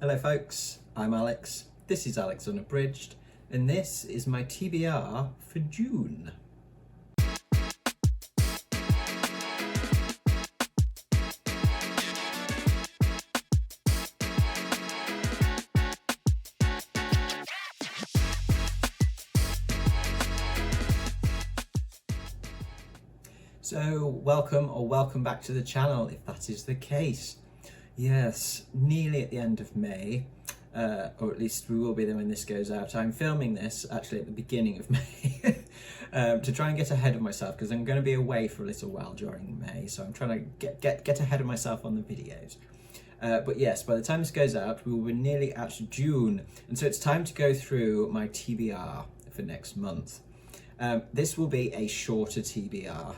Hello folks, I'm Alex, this is Alex Unabridged, and this is my TBR for June. So welcome back to the channel if that is the case. Yes, nearly at the end of May, or at least we will be there when this goes out. I'm filming this actually at the beginning of May to try and get ahead of myself because I'm going to be away for a little while during May, so I'm trying to get ahead of myself on the videos. But yes, by the time this goes out, we will be nearly at June, and so it's time to go through my TBR for next month. This will be a shorter TBR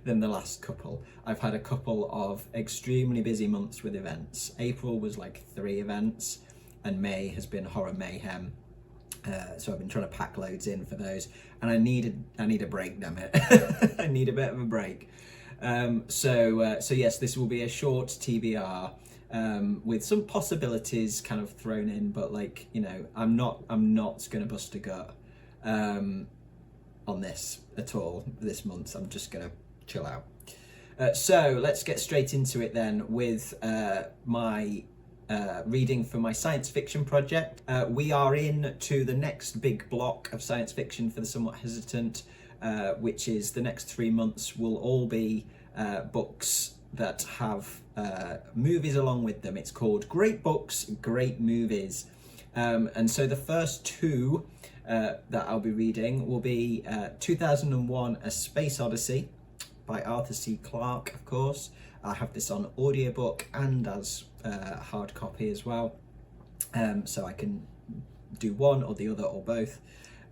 than the last couple. I've had a couple of extremely busy months with events. April was like 3 events and May has been horror mayhem. So I've been trying to pack loads in for those, and I need a break, damn it. I need a bit of a break. So yes, this will be a short TBR with some possibilities kind of thrown in, but like, you know, I'm not gonna bust a gut on this at all this month. I'm just gonna chill out. So let's get straight into it then with my reading for my science fiction project. We are in to the next big block of science fiction for the somewhat hesitant, which is the next 3 months will all be books that have movies along with them. It's called Great Books, Great Movies. And so the first 2 that I'll be reading will be 2001 A Space Odyssey by Arthur C. Clarke, of course. I have this on audiobook and as hard copy as well, so I can do one or the other or both.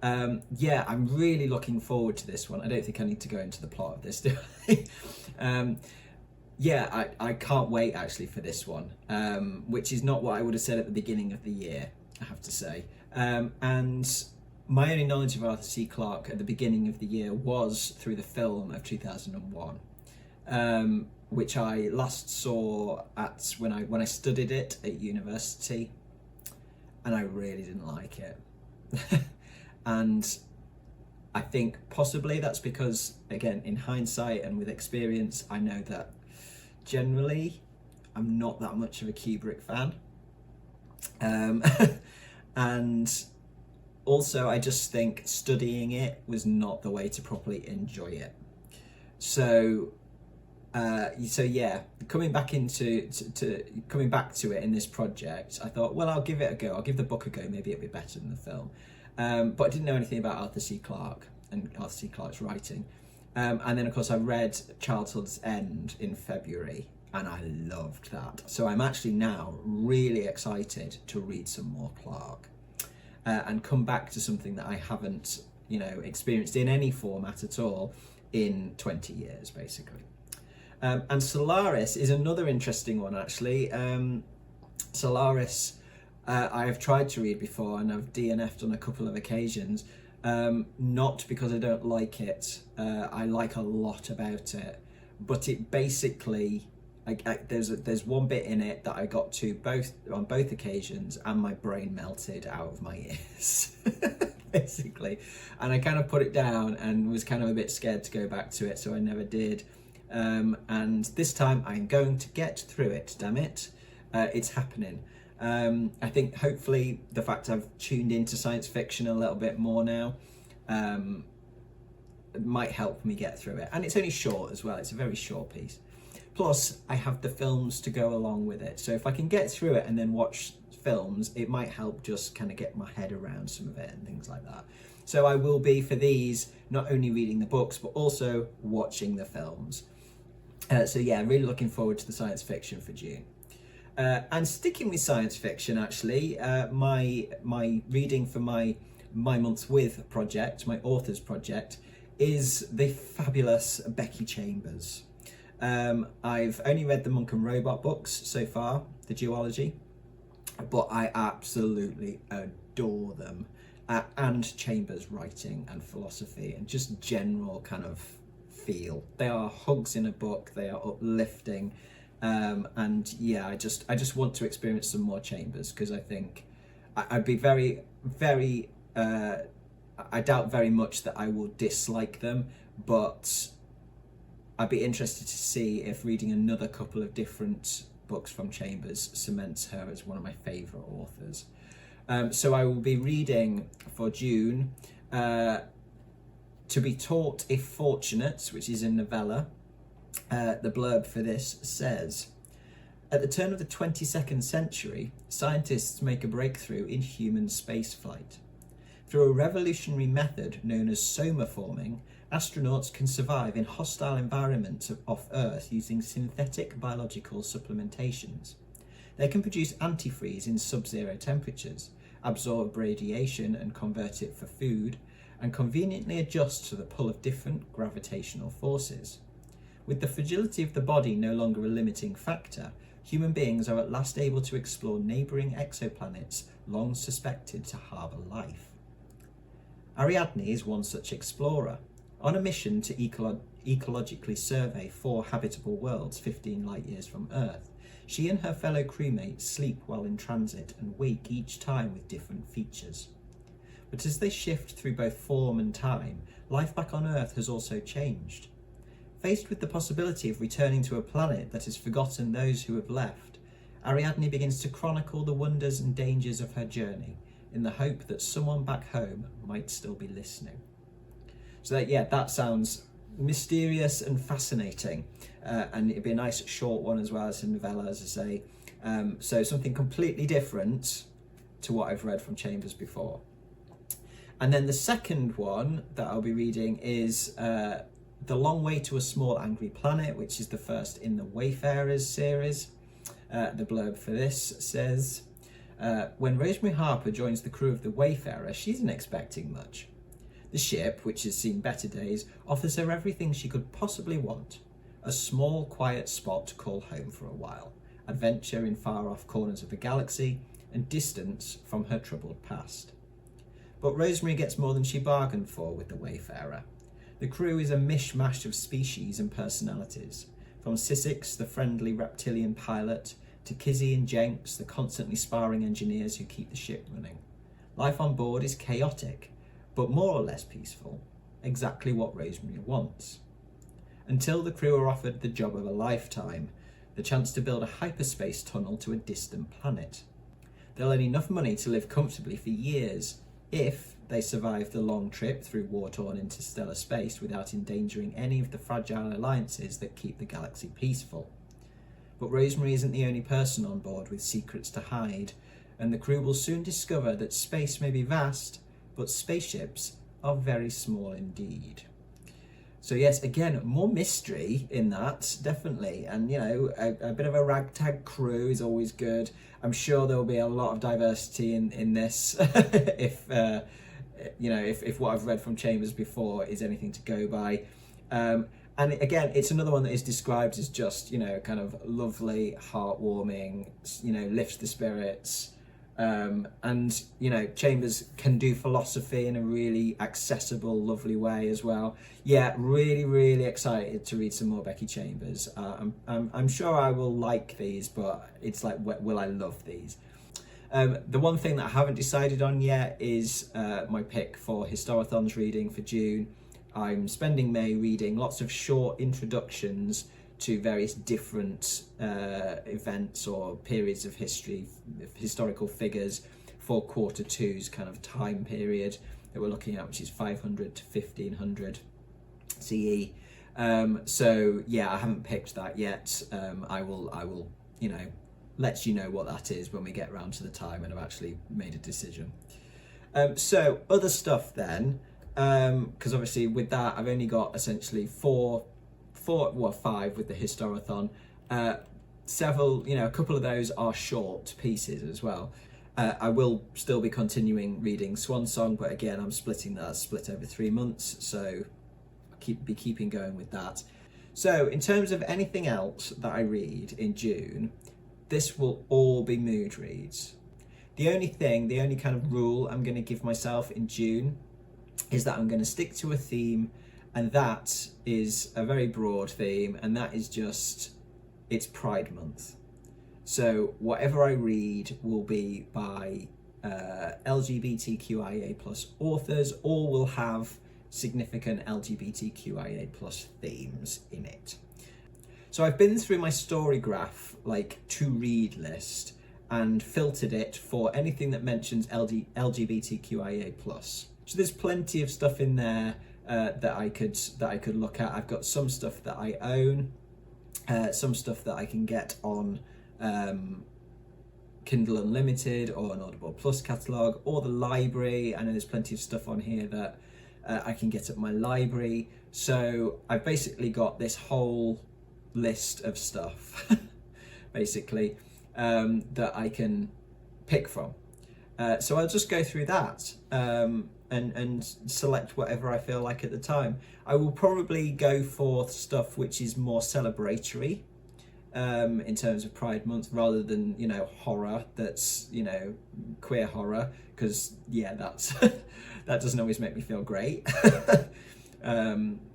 Yeah, I'm really looking forward to this one. I don't think I need to go into the plot of this, do I? Yeah, I can't wait actually for this one, which is not what I would have said at the beginning of the year, I have to say. And my only knowledge of Arthur C. Clarke at the beginning of the year was through the film of 2001, which I last saw at when I studied it at university, and I really didn't like it. And I think possibly that's because, again, in hindsight and with experience, I know that generally I'm not that much of a Kubrick fan. And also I just think studying it was not the way to properly enjoy it. So yeah, coming back to it in this project, I thought, well, I'll give it a go. I'll give the book a go. Maybe it'll be better than the film. But I didn't know anything about Arthur C. Clarke and Arthur C. Clarke's writing. And then, of course, I read Childhood's End in February, and I loved that. So I'm actually now really excited to read some more Clarke and come back to something that I haven't, you know, experienced in any format at all in 20 years, basically. And Solaris is another interesting one, actually. Solaris, I have tried to read before, and I've DNF'd on a couple of occasions. Not because I don't like it. I like a lot about it, but it basically, there's one bit in it that I got to on both occasions, and my brain melted out of my ears, basically. And I kind of put it down and was kind of a bit scared to go back to it, so I never did. And this time I'm going to get through it. Damn it, it's happening. I think hopefully the fact I've tuned into science fiction a little bit more now might help me get through it. And it's only short as well. It's a very short piece. Plus, I have the films to go along with it. So if I can get through it and then watch films, it might help just kind of get my head around some of it and things like that. So I will be, for these, not only reading the books, but also watching the films. So yeah, really looking forward to the science fiction for June. And sticking with science fiction, actually, my reading for my month with project, my author's project, is the fabulous Becky Chambers. I've only read the Monk and Robot books so far, the duology, but I absolutely adore them. And Chambers' writing and philosophy and just general kind of feel. They are hugs in a book, they are uplifting. And yeah, I just want to experience some more Chambers, because I think I'd be very, very, I doubt very much that I will dislike them, but I'd be interested to see if reading another couple of different books from Chambers cements her as one of my favourite authors. So I will be reading for June To Be Taught If Fortunate, which is a novella. The blurb for this says, at the turn of the 22nd century, scientists make a breakthrough in human spaceflight. Through a revolutionary method known as somaforming, astronauts can survive in hostile environments off Earth using synthetic biological supplementations. They can produce antifreeze in sub-zero temperatures, absorb radiation and convert it for food, and conveniently adjust to the pull of different gravitational forces. With the fragility of the body no longer a limiting factor, human beings are at last able to explore neighbouring exoplanets long suspected to harbour life. Ariadne is one such explorer. On a mission to ecologically survey 4 habitable worlds 15 light years from Earth, she and her fellow crewmates sleep while in transit and wake each time with different features. But as they shift through both form and time, life back on Earth has also changed. Faced with the possibility of returning to a planet that has forgotten those who have left, Ariadne begins to chronicle the wonders and dangers of her journey in the hope that someone back home might still be listening. So that sounds mysterious and fascinating, and it'd be a nice short one as well as a novella, as I say. So something completely different to what I've read from Chambers before. And then the second one that I'll be reading is The Long Way to a Small Angry Planet, which is the first in the Wayfarers series. The blurb for this says, when Rosemary Harper joins the crew of the Wayfarer, she isn't expecting much. The ship, which has seen better days, offers her everything she could possibly want. A small, quiet spot to call home for a while, adventure in far-off corners of the galaxy, and distance from her troubled past. But Rosemary gets more than she bargained for with the Wayfarer. The crew is a mishmash of species and personalities, from Sissix, the friendly reptilian pilot, to Kizzy and Jenks, the constantly sparring engineers who keep the ship running. Life on board is chaotic, but more or less peaceful, exactly what Rosemary wants. Until the crew are offered the job of a lifetime, the chance to build a hyperspace tunnel to a distant planet. They'll earn enough money to live comfortably for years, if they survive the long trip through war-torn interstellar space without endangering any of the fragile alliances that keep the galaxy peaceful. But Rosemary isn't the only person on board with secrets to hide, and the crew will soon discover that space may be vast, but spaceships are very small indeed. So yes, again, more mystery in that, definitely. And, you know, a bit of a ragtag crew is always good. I'm sure there will be a lot of diversity in this, if what I've read from Chambers before is anything to go by. And again, it's another one that is described as just, you know, kind of lovely, heartwarming, you know, lifts the spirits. And, you know, Chambers can do philosophy in a really accessible, lovely way as well. Yeah, really, really excited to read some more Becky Chambers. I'm sure I will like these, but it's like, will I love these? The one thing that I haven't decided on yet is my pick for Historathon's reading for June. I'm spending May reading lots of short introductions to various different events or periods of history, historical figures for Q2's kind of time period that we're looking at, which is 500 to 1500 CE. So yeah, I haven't picked that yet. I will, you know, let you know what that is when we get around to the time and I've actually made a decision. So other stuff then, because obviously with that I've only got essentially five with the Historathon. Several, you know, a couple of those are short pieces as well. I will still be continuing reading Swan Song, but again, I'm splitting that, split over 3 months, so I'll be keeping going with that. So in terms of anything else that I read in June, this will all be mood reads. The only kind of rule I'm going to give myself in June is that I'm going to stick to a theme, and that is a very broad theme, and that is just it's Pride Month. So whatever I read will be by LGBTQIA plus authors, or will have significant LGBTQIA plus themes in it. So I've been through my story graph, like to read list, and filtered it for anything that mentions LGBTQIA plus. So there's plenty of stuff in there that I could look at. I've got some stuff that I own, some stuff that I can get on Kindle Unlimited or an Audible Plus catalogue, or the library. I know there's plenty of stuff on here that I can get at my library. So I've basically got this whole list of stuff basically that I can pick from. So I'll just go through that and select whatever I feel like at the time. I will probably go for stuff which is more celebratory in terms of Pride Month, rather than, you know, horror that's, you know, queer horror, because yeah, that's that doesn't always make me feel great.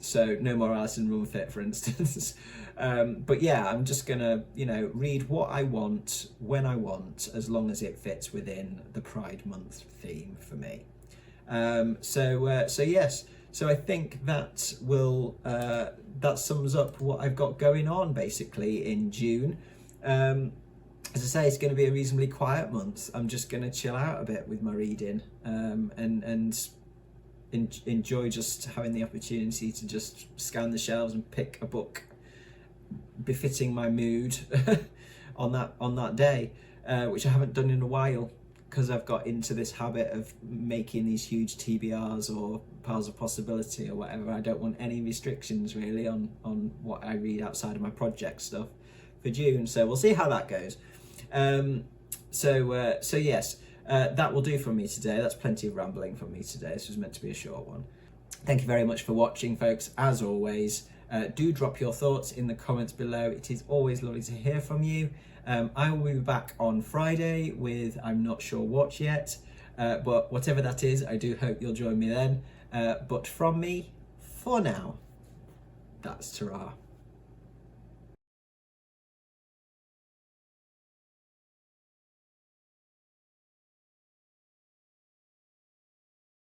So no more Alison Runfit, for instance. But yeah, I'm just gonna, you know, read what I want when I want, as long as it fits within the Pride Month theme for me. So yes, so I think that will that sums up what I've got going on basically in June. As I say, it's going to be a reasonably quiet month. I'm just going to chill out a bit with my reading and enjoy just having the opportunity to just scan the shelves and pick a book befitting my mood on that day, which I haven't done in a while, because I've got into this habit of making these huge TBRs or piles of possibility or whatever. I don't want any restrictions really on what I read outside of my project stuff for June, so we'll see how that goes. So yes, that will do from me today. That's plenty of rambling from me today. This was meant to be a short one. Thank you very much for watching, folks. As always, do drop your thoughts in the comments below. It is always lovely to hear from you. I will be back on Friday with I'm not sure what yet, but whatever that is, I do hope you'll join me then. But from me, for now, that's ta-ra.